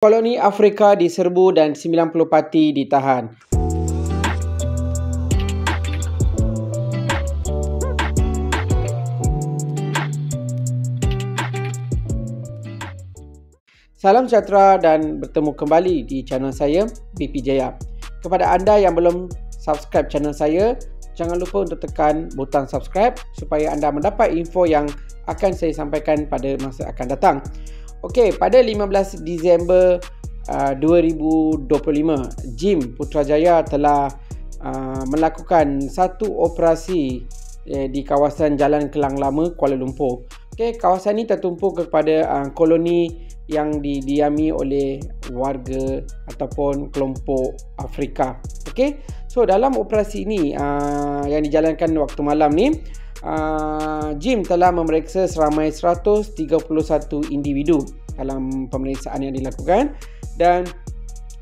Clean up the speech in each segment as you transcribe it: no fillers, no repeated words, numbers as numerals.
Koloni Afrika diserbu dan 90 parti ditahan. Salam sejahtera dan bertemu kembali di channel saya, BP Jaya. Kepada anda yang belum subscribe channel saya, jangan lupa untuk tekan butang subscribe supaya anda mendapat info yang akan saya sampaikan pada masa akan datang. Okey, pada 15 Disember 2025, JIM Putrajaya telah melakukan satu operasi di kawasan Jalan Kelang Lama, Kuala Lumpur. Okey, kawasan ini tertumpu kepada koloni yang didiami oleh warga ataupun kelompok Afrika. Okey, so dalam operasi ini yang dijalankan waktu malam ni, JIM telah memeriksa seramai 131 individu dalam pemeriksaan yang dilakukan, dan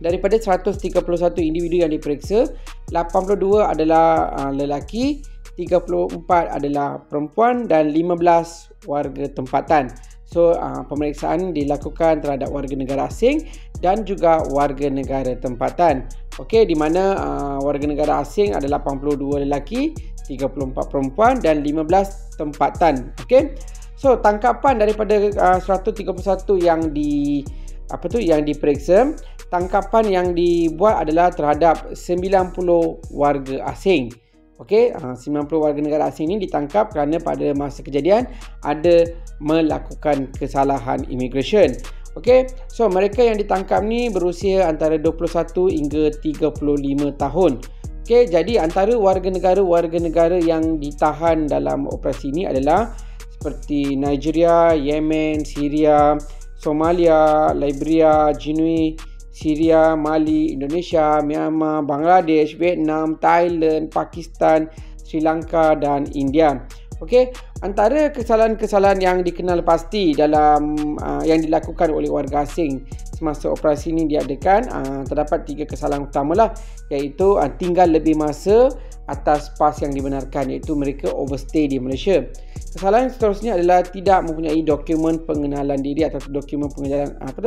daripada 131 individu yang diperiksa, 82 adalah lelaki, 34 adalah perempuan dan 15 warga tempatan. So pemeriksaan dilakukan terhadap warga negara asing dan juga warga negara tempatan. Okey, di mana warga negara asing adalah 82 lelaki, 34 perempuan dan 15 tempatan. Okey. So tangkapan daripada 131 yang yang diperiksa, tangkapan yang dibuat adalah terhadap 90 warga asing. Okey, 90 warga negara asing ini ditangkap kerana pada masa kejadian ada melakukan kesalahan immigration. Okey, so mereka yang ditangkap ni berusia antara 21 hingga 35 tahun. Okey, jadi antara warga negara yang ditahan dalam operasi ini adalah seperti Nigeria, Yemen, Syria, Somalia, Liberia, Guinea, Syria, Mali, Indonesia, Myanmar, Bangladesh, Vietnam, Thailand, Pakistan, Sri Lanka dan India. Okey, antara kesalahan-kesalahan yang dikenal pasti dalam yang dilakukan oleh warga asing semasa operasi ini diadakan, terdapat 3 kesalahan utamalah, iaitu tinggal lebih masa atas pas yang dibenarkan, iaitu mereka overstay di Malaysia. Kesalahan seterusnya adalah tidak mempunyai dokumen pengenalan diri atau dokumen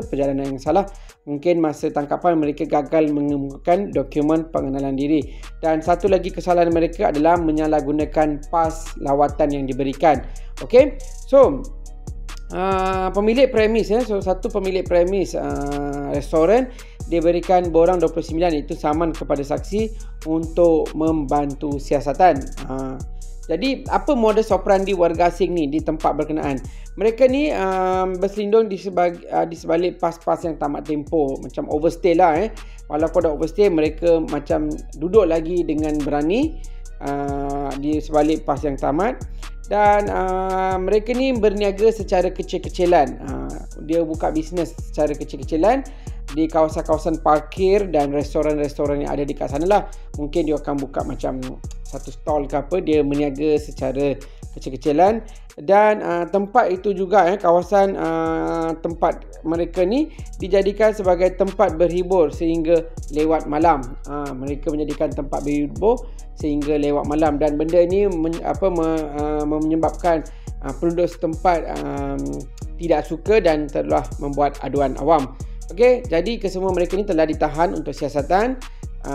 perjalanan yang salah. Mungkin masa tangkapan mereka gagal mengemukakan dokumen pengenalan diri. Dan satu lagi kesalahan mereka adalah menyalahgunakan pas lawatan yang diberikan. Okey, so pemilik premis, satu pemilik premis restoran diberikan borang 29, iaitu saman kepada saksi untuk membantu siasatan. Jadi apa modus operandi warga asing ni di tempat berkenaan? Mereka ni berselindung di sebalik pas-pas yang tamat tempoh, macam overstay lah. Walaupun dah overstay, mereka macam duduk lagi dengan berani di sebalik pas yang tamat. Dan mereka ni berniaga secara kecil-kecilan. Dia buka bisnes secara kecil-kecilan di kawasan-kawasan parkir dan restoran-restoran yang ada di kat sana lah. Mungkin dia akan buka macam satu stall ke apa, dia meniaga secara kecil-kecilan. Dan tempat itu juga, kawasan tempat mereka ni dijadikan sebagai tempat berhibur sehingga lewat malam. Mereka menjadikan tempat berhibur sehingga lewat malam, dan benda ini menyebabkan penduduk setempat tidak suka dan telah membuat aduan awam. Okey, jadi kesemua mereka ni telah ditahan untuk siasatan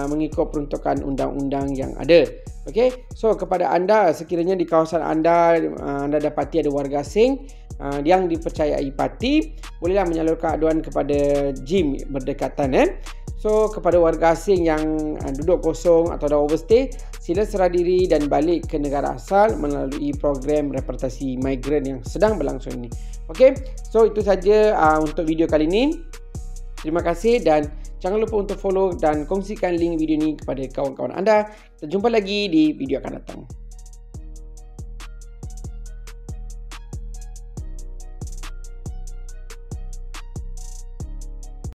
mengikut peruntukan undang-undang yang ada. Okey, so kepada anda, sekiranya di kawasan anda dapati ada warga asing yang dipercayai parti, bolehlah menyalurkan aduan kepada JIM berdekatan. So kepada warga asing yang duduk kosong atau dah overstay, sila serah diri dan balik ke negara asal melalui program repatriasi migran yang sedang berlangsung ini. Okey, so itu saja untuk video kali ini. Terima kasih dan jangan lupa untuk follow dan kongsikan link video ini kepada kawan-kawan anda. Kita jumpa lagi di video akan datang.